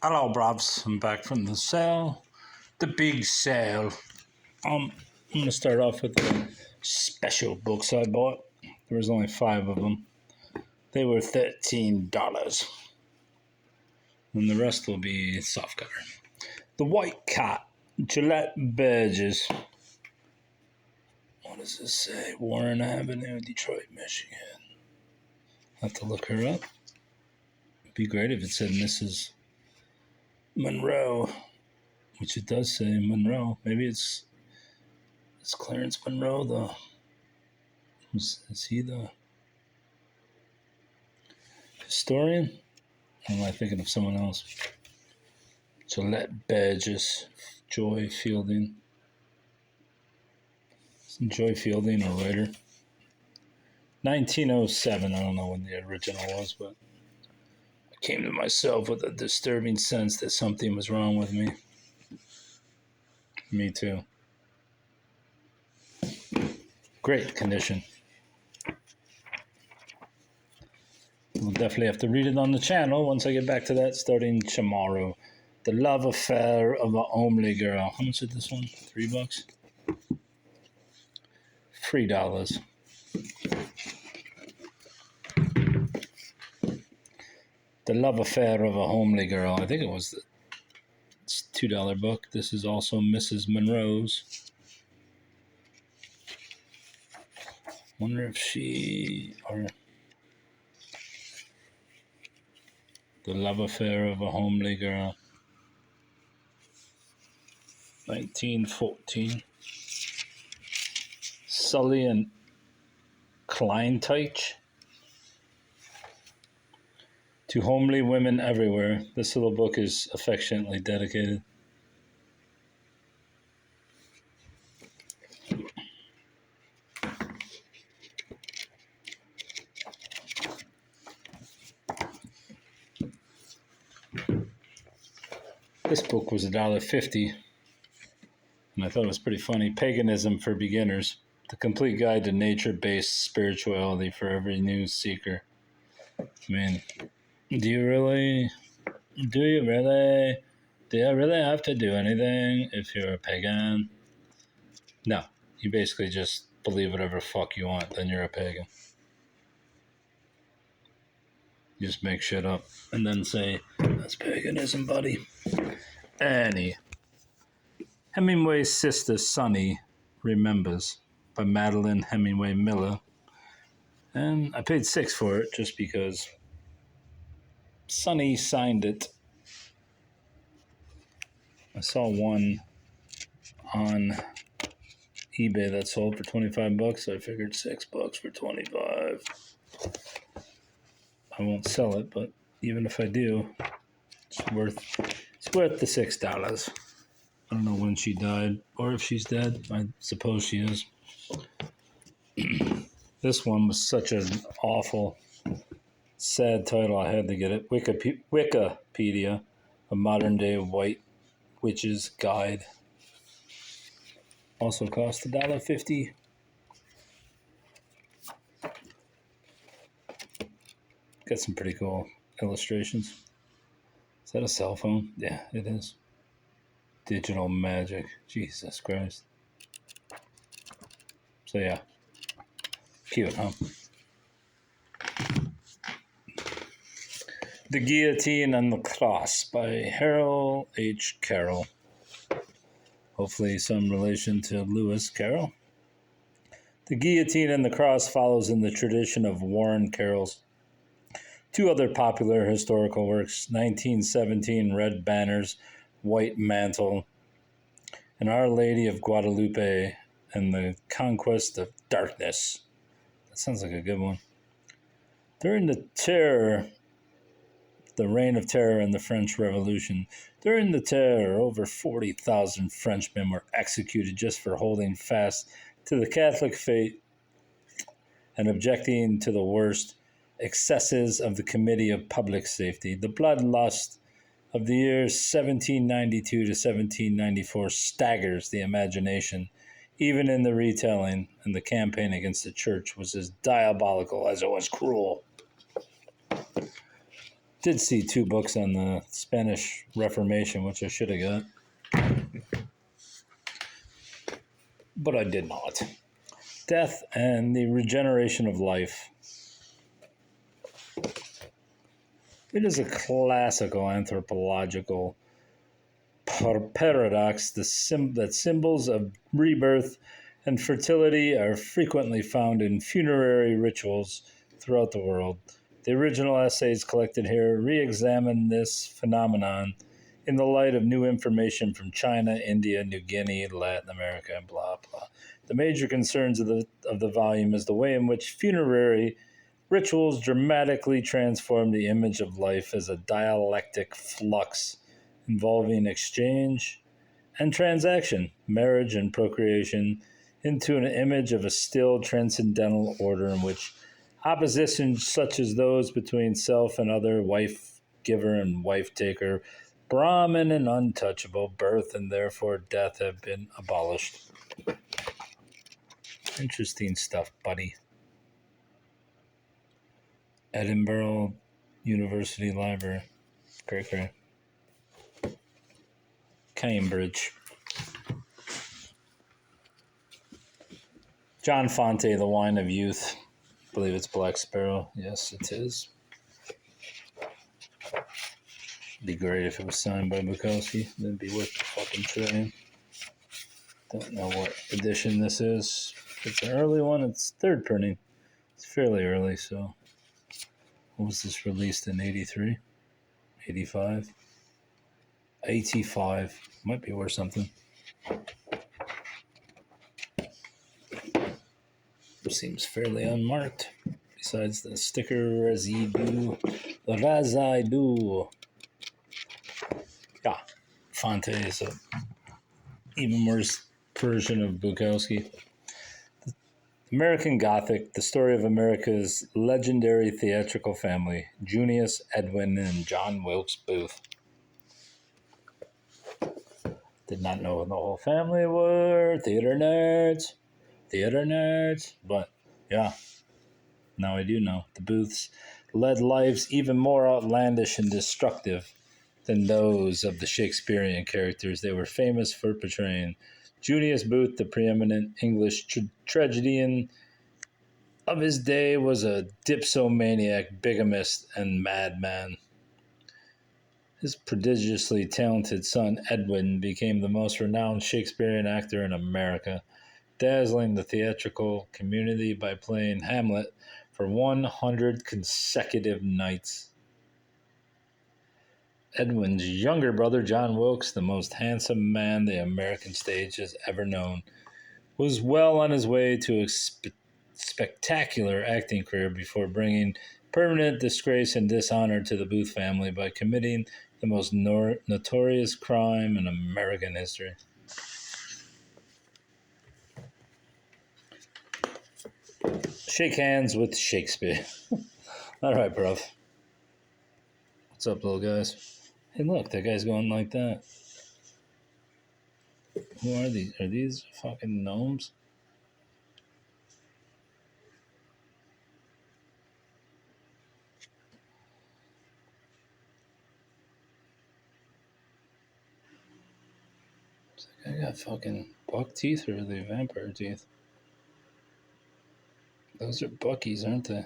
Hello, Brobs. I'm back from the sale. The big sale. I'm going to start off with the special books I bought. There was only 5 of them. They were $13. And the rest will be softcover. The White Cat, Gillette Burgess. What does this say? Warren Avenue, Detroit, Michigan. I'll have to look her up. It'd be great if it said Mrs. Monroe, which it does say Monroe. Maybe it's Clarence Monroe, though. Is he the historian? Or am I thinking of someone else? Gillette Burgess, Joy Fielding. Isn't Joy Fielding a writer? 1907. I don't know when the original was, but I came to myself with a disturbing sense that something was wrong with me. Me too. Great condition. We'll definitely have to read it on the channel once I get back to that starting tomorrow. The Love Affair of a Homely Girl. How much is this one? $3? $3. The Love Affair of a Homely Girl. I think it's a $2 book. This is also Mrs. Monroe's. Wonder if or The Love Affair of a Homely Girl. 1914. Sully and Kleinteich. To homely women everywhere. This little book is affectionately dedicated. This book was $1.50, and I thought it was pretty funny. Paganism for Beginners. The Complete Guide to Nature-Based Spirituality for Every News Seeker. I mean, do you really have to do anything if you're a pagan? No. You basically just believe whatever fuck you want, then you're a pagan. You just make shit up and then say, that's paganism, buddy. Hemingway's sister, Sonny, Remembers, by Madeline Hemingway Miller. And I paid $6 for it just because Sonny signed it. I saw one on eBay that sold for $25, so I figured $6 for $25. I won't sell it, but even if I do, it's worth the $6. I don't know when she died or if she's dead. I suppose she is. This one was such an awful, sad title. I had to get it. Wikipedia, a modern-day white witch's guide. Also cost $1.50. Got some pretty cool illustrations. Is that a cell phone? Yeah, it is. Digital magic. Jesus Christ. So yeah. Cute, huh? The Guillotine and the Cross by Harold H. Carroll. Hopefully some relation to Lewis Carroll. The Guillotine and the Cross follows in the tradition of Warren Carroll's 2 other popular historical works, 1917 Red Banners, White Mantle, and Our Lady of Guadalupe and the Conquest of Darkness. That sounds like a good one. During the Reign of Terror and the French Revolution, over 40,000 Frenchmen were executed just for holding fast to the Catholic faith and objecting to the worst excesses of the Committee of Public Safety. The bloodlust of the years 1792 to 1794 staggers the imagination, even in the retelling, and the campaign against the church was as diabolical as it was cruel. Did see 2 books on the Spanish Reformation, which I should have got, but I did not. Death and the Regeneration of Life. It is a classical anthropological paradox that symbols of rebirth and fertility are frequently found in funerary rituals throughout the world. The original essays collected here re-examine this phenomenon in the light of new information from China, India, New Guinea, Latin America, and blah, blah. The major concerns of the volume is the way in which funerary rituals dramatically transform the image of life as a dialectic flux involving exchange and transaction, marriage and procreation, into an image of a still transcendental order in which oppositions such as those between self and other, wife giver and wife taker, Brahmin and untouchable, birth and therefore death have been abolished. Interesting stuff, buddy. Edinburgh University Library. Great. Cambridge. John Fonte, The Wine of Youth. I believe it's Black Sparrow. Yes, it is. It'd be great if it was signed by Bukowski. That'd be worth the fucking trillion. Don't know what edition this is. If it's an early one, it's 3rd printing. It's fairly early, so. What was this released in 83? 85? 85. Might be worth something. It seems fairly unmarked. Besides the sticker residue. Yeah, Fonte is a even worse version of Bukowski. American Gothic, the story of America's legendary theatrical family, Junius, Edwin, and John Wilkes Booth. Did not know the whole family were theater nerds, but yeah, now I do know. The Booths led lives even more outlandish and destructive than those of the Shakespearean characters they were famous for portraying. Junius Booth, the preeminent English tragedian of his day, was a dipsomaniac, bigamist, and madman. His prodigiously talented son, Edwin, became the most renowned Shakespearean actor in America, dazzling the theatrical community by playing Hamlet for 100 consecutive nights. Edwin's younger brother, John Wilkes, the most handsome man the American stage has ever known, was well on his way to a spectacular acting career before bringing permanent disgrace and dishonor to the Booth family by committing the most notorious crime in American history. Shake hands with Shakespeare. All right, bruv. What's up, little guys? Hey, look, that guy's going like that. Who are these? Are these fucking gnomes? I got fucking buck teeth, or are they vampire teeth? Those are Buckies, aren't they?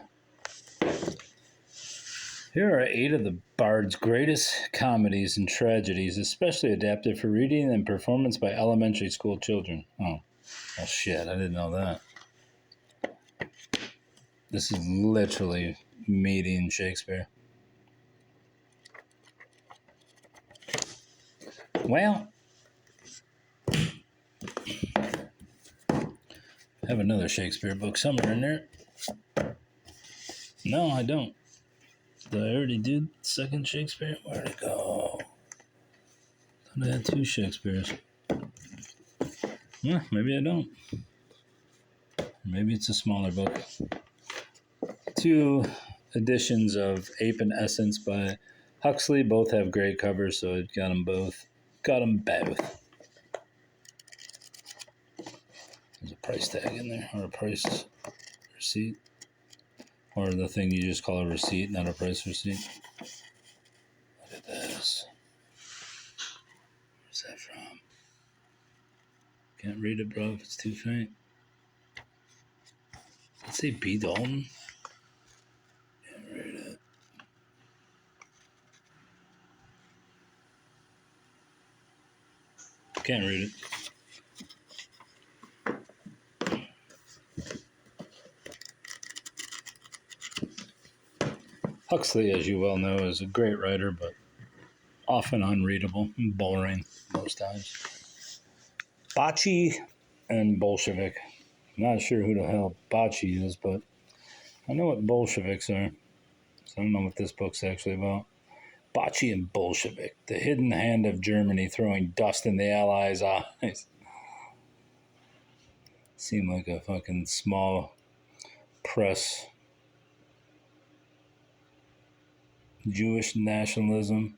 Here are 8 of the Bard's greatest comedies and tragedies, especially adapted for reading and performance by elementary school children. Oh shit, I didn't know that. This is literally meeting Shakespeare. Well, I have another Shakespeare book somewhere in there. No, I don't. Did I already do second Shakespeare? Where'd it go? I thought I had 2 Shakespeares. Yeah, maybe I don't. Maybe it's a smaller book. 2 editions of Ape and Essence by Huxley. Both have great covers, so I got them both. There's a price tag in there, or a price receipt. Or the thing you just call a receipt, not a price receipt. Nostradamus. Where's that from? Can't read it, bro, if it's too faint. Let's say B. Dalton. Can't read it. Can't read it. Huxley, as you well know, is a great writer, but often unreadable and boring most times. Bocce and Bolshevik. I'm not sure who the hell Bocce is, but I know what Bolsheviks are. So I don't know what this book's actually about. Bocce and Bolshevik, the hidden hand of Germany throwing dust in the Allies' eyes. Seemed like a fucking small press. Jewish nationalism.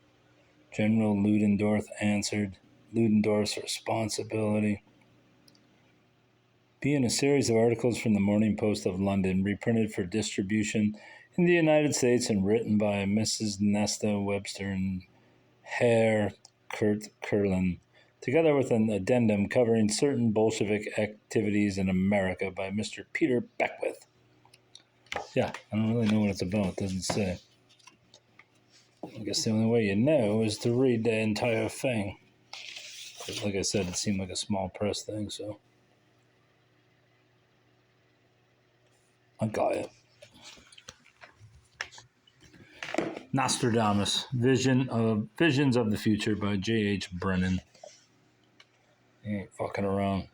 General Ludendorff answered Ludendorff's responsibility. Being a series of articles from the Morning Post of London, reprinted for distribution in the United States and written by Mrs. Nesta Webster and Herr Kurt Kurlan, together with an addendum covering certain Bolshevik activities in America by Mr. Peter Beckwith. Yeah, I don't really know what it's about. It doesn't say. I guess the only way you know is to read the entire thing. But like I said, it seemed like a small press thing, so I got it. Nostradamus, Visions of the Future by J.H. Brennan. He ain't fucking around.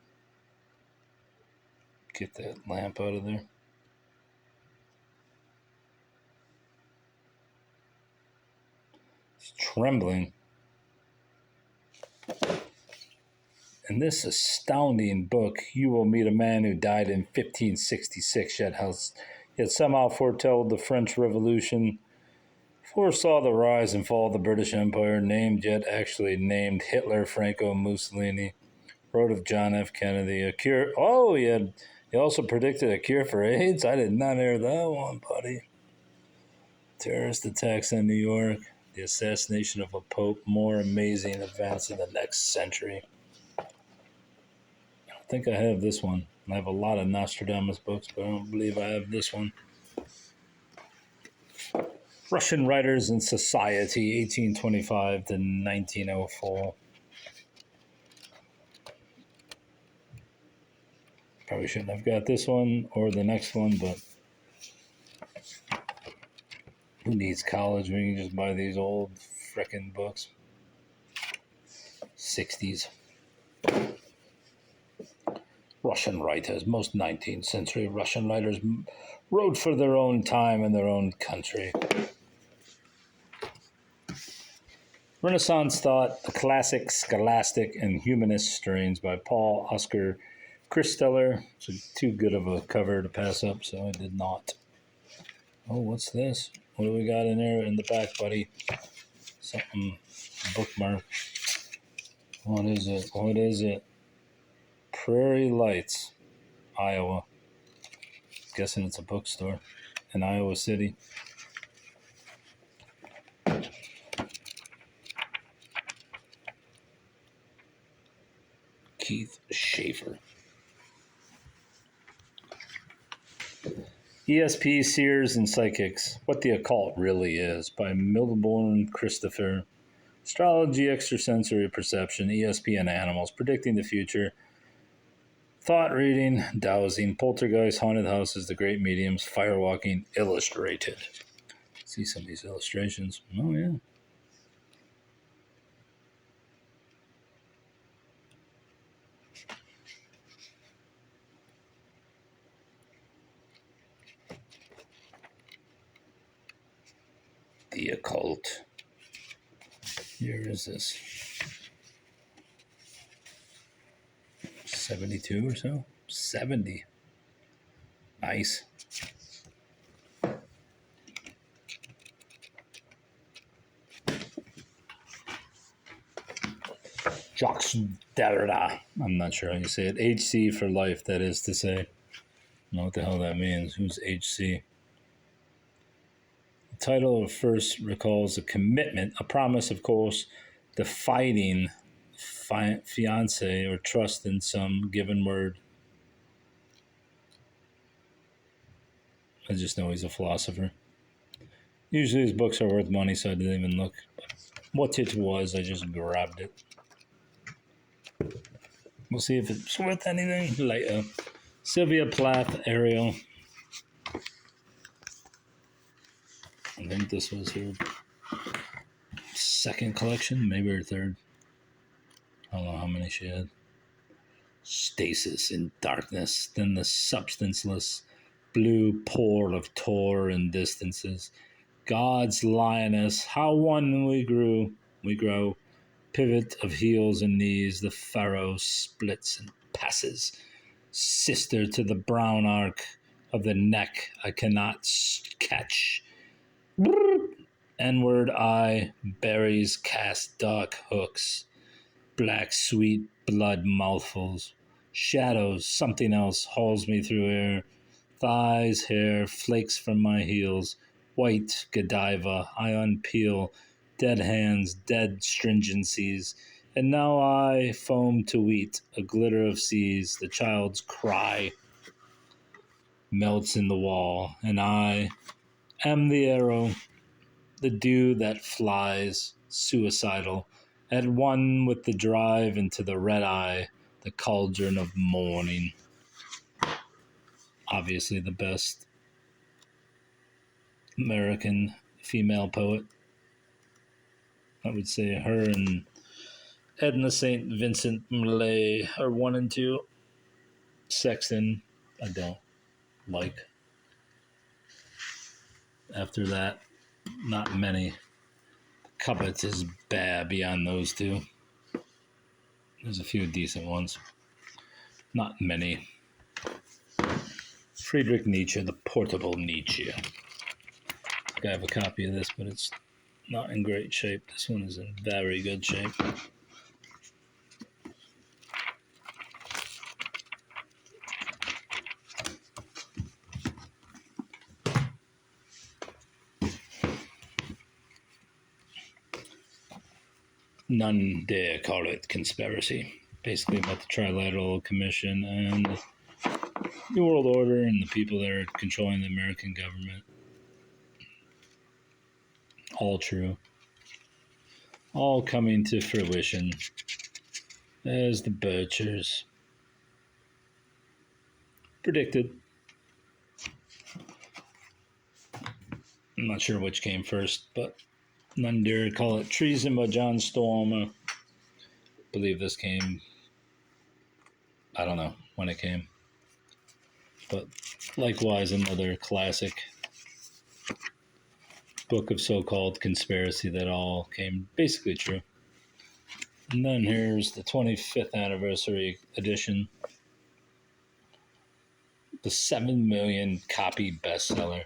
Get that lamp out of there. It's trembling. In this astounding book, you will meet a man who died in 1566, yet somehow foretold the French Revolution, foresaw the rise and fall of the British Empire, named yet actually named Hitler, Franco, Mussolini, wrote of John F. Kennedy, a cure. Oh, he also predicted a cure for AIDS? I did not hear that one, buddy. Terrorist attacks in New York, the assassination of a pope, more amazing events in the next century. I think I have this one. I have a lot of Nostradamus books, but I don't believe I have this one. Russian Writers and Society, 1825 to 1904. Probably shouldn't have got this one or the next one, but who needs college when you can just buy these old frickin' books? 60s. Russian writers, most 19th century Russian writers wrote for their own time and their own country. Renaissance Thought, the classic, scholastic, and humanist strains by Paul Oscar Christeller. It's too good of a cover to pass up, so I did not. Oh, what's this? What do we got in there in the back, buddy? Something, bookmark. What is it? What is it? Prairie Lights, Iowa. Guessing it's a bookstore in Iowa City. Keith Schaefer. ESP, Seers, and Psychics, What the Occult Really Is by Milborn Christopher. Astrology, Extrasensory Perception, ESP and Animals, Predicting the Future. Thought Reading, Dowsing, Poltergeist, Haunted Houses, The Great Mediums, Firewalking, Illustrated. See some of these illustrations. Oh, yeah. The Occult. Here is this. 72 or so? 70. Nice. Jacques Derrida. I'm not sure how you say it. HC for life, that is to say. I don't know what the hell that means. Who's HC? Title of first recalls a commitment, a promise, of course, defying fiance or trust in some given word. I just know he's a philosopher. Usually his books are worth money, so I didn't even look. But what it was, I just grabbed it. We'll see if it's worth anything later. Sylvia Plath, Ariel. I think this was her second collection, maybe her third. I don't know how many she had. Stasis in darkness, then the substanceless blue pole of Tor and distances. God's lioness, how one we grow. Pivot of heels and knees, the furrow splits and passes. Sister to the brown arc of the neck I cannot catch. N-word eye, berries cast dark hooks. Black sweet blood mouthfuls. Shadows, something else hauls me through air. Thighs, hair, flakes from my heels. White Godiva, I unpeel. Dead hands, dead stringencies. And now I foam to wheat, a glitter of seas. The child's cry melts in the wall. And I am the arrow, the dew that flies, suicidal, at one with the drive into the red eye, the cauldron of morning. Obviously the best American female poet. I would say her and Edna St. Vincent Millay are 1 and 2. Sexton, I don't like. After that, not many. Cubbits is bad beyond those two. There's a few decent ones. Not many. Friedrich Nietzsche, the portable Nietzsche. I have a copy of this, but it's not in great shape. This one is in very good shape. None dare call it conspiracy. Basically about the Trilateral Commission and the New World Order and the people that are controlling the American government. All true. All coming to fruition as the Birchers predicted. I'm not sure which came first, but none dare call it treason by John Storm. I believe this came, I don't know when it came, but likewise another classic book of so-called conspiracy that all came basically true. And then here's the 25th anniversary edition, the 7 million copy bestseller.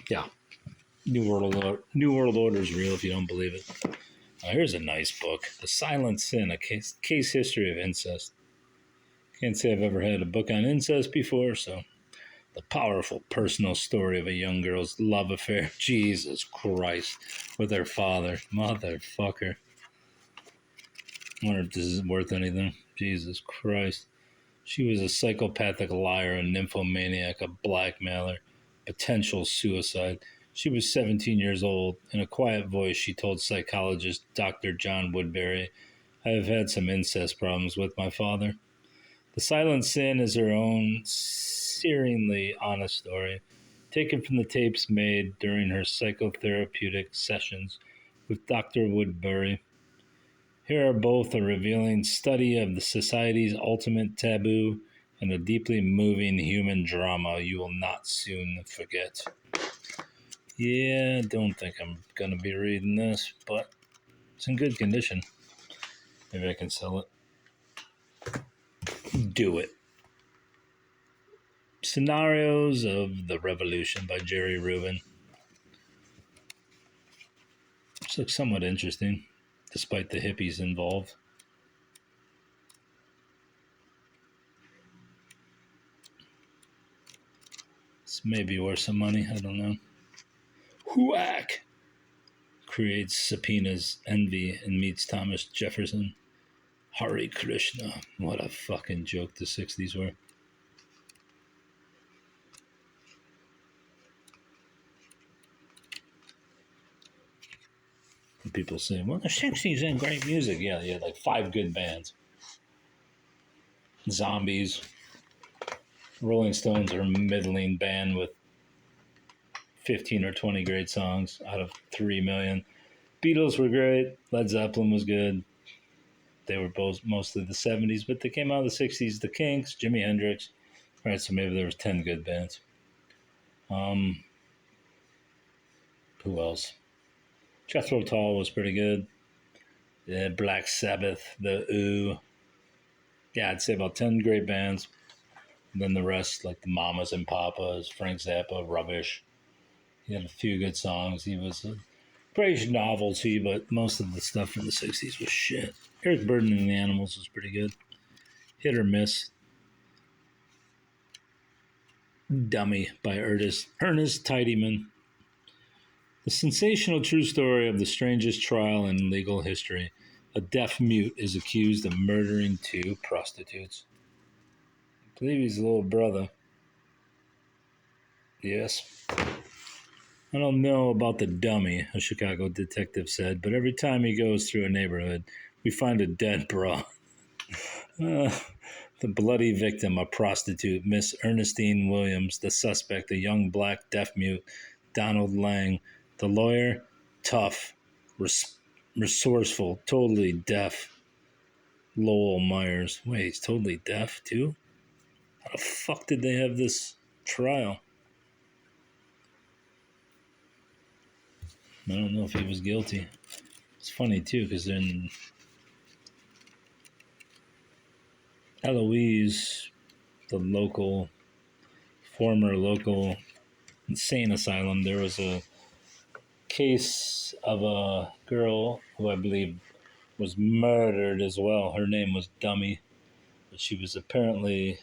Yeah, New World Order is real if you don't believe it. Now, here's a nice book, The Silent Sin, a case history of incest. Can't say I've ever had a book on incest before, so the powerful personal story of a young girl's love affair, Jesus Christ, with her father, motherfucker. I wonder if this is worth anything. Jesus Christ. She was a psychopathic liar, a nymphomaniac, a blackmailer, potential suicide. She was 17 years old. In a quiet voice, she told psychologist Dr. John Woodbury, I have had some incest problems with my father. The Silent Sin is her own searingly honest story, taken from the tapes made during her psychotherapeutic sessions with Dr. Woodbury. Here are both a revealing study of the society's ultimate taboo and a deeply moving human drama you will not soon forget. Yeah, I don't think I'm going to be reading this, but it's in good condition. Maybe I can sell it. Do it. Scenarios of the Revolution by Jerry Rubin. This looks somewhat interesting, despite the hippies involved. It's maybe worth some money. I don't know. Whack creates subpoenas envy and meets Thomas Jefferson. Hare Krishna. What a fucking joke the 60s were. And people say, well, the 60s ain't great music. Yeah, you had like 5 good bands. Zombies. Rolling Stones are a middling band with 15 or 20 great songs out of 3 million. Beatles were great. Led Zeppelin was good. They were both mostly the 70s, but they came out of the 60s. The Kinks, Jimi Hendrix. All right, so maybe there was 10 good bands. Who else? Jethro Tull was pretty good. Yeah, Black Sabbath, the Ooh. Yeah, I'd say about 10 great bands. And then the rest, like the Mamas and Papas, Frank Zappa, rubbish. He had a few good songs. He was a great novelty, but most of the stuff from the 60s was shit. Eric Burden and the Animals was pretty good. Hit or miss. Dummy by Ernest Tidyman. The sensational true story of the strangest trial in legal history. A deaf mute is accused of murdering 2 prostitutes. I believe he's a little brother. Yes. I don't know about the dummy, a Chicago detective said, but every time he goes through a neighborhood, we find a dead bra. The bloody victim, a prostitute, Miss Ernestine Williams. The suspect, a young black deaf mute, Donald Lang. The lawyer, tough, resourceful, totally deaf, Lowell Myers. Wait, he's totally deaf too? How the fuck did they have this trial? I don't know if he was guilty. It's funny too, because then Eloise, the former local insane asylum, there was a case of a girl who I believe was murdered as well. Her name was Dummy, but she was apparently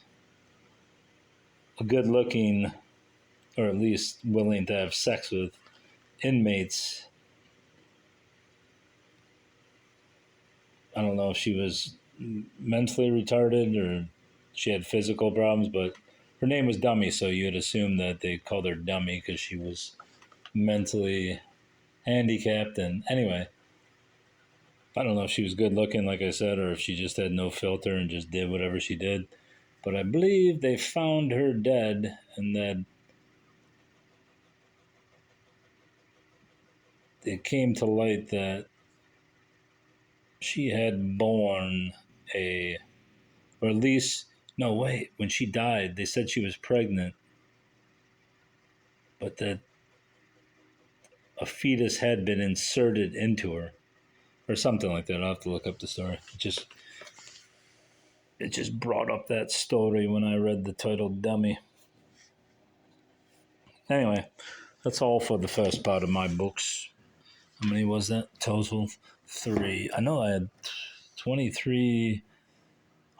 a good looking, or at least willing to have sex with inmates. I don't know if she was mentally retarded or she had physical problems, but her name was Dummy, so you'd assume that they called her Dummy because she was mentally handicapped. And anyway, I don't know if she was good looking, like I said, or if she just had no filter and just did whatever she did. But I believe they found her dead, and that it came to light that she had born or at least, no, wait, when she died, they said she was pregnant, but that a fetus had been inserted into her, or something like that. I'll have to look up the story. It just brought up that story when I read the title Dummy. Anyway, that's all for the first part of my books. How many was that? Total 3. I know I had 23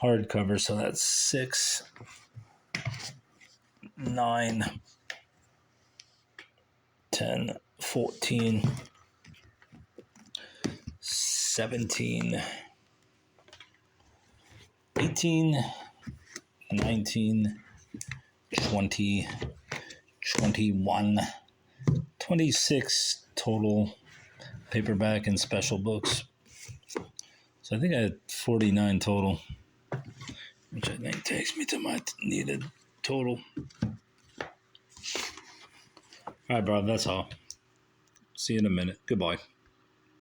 hardcovers, so that's 6, 9, 10, 14, 17, 18, 19, 20, 21, 26 total paperback and special books. So I think I had 49 total, which I think takes me to my needed total. All right, bro, that's all. See you in a minute. Goodbye.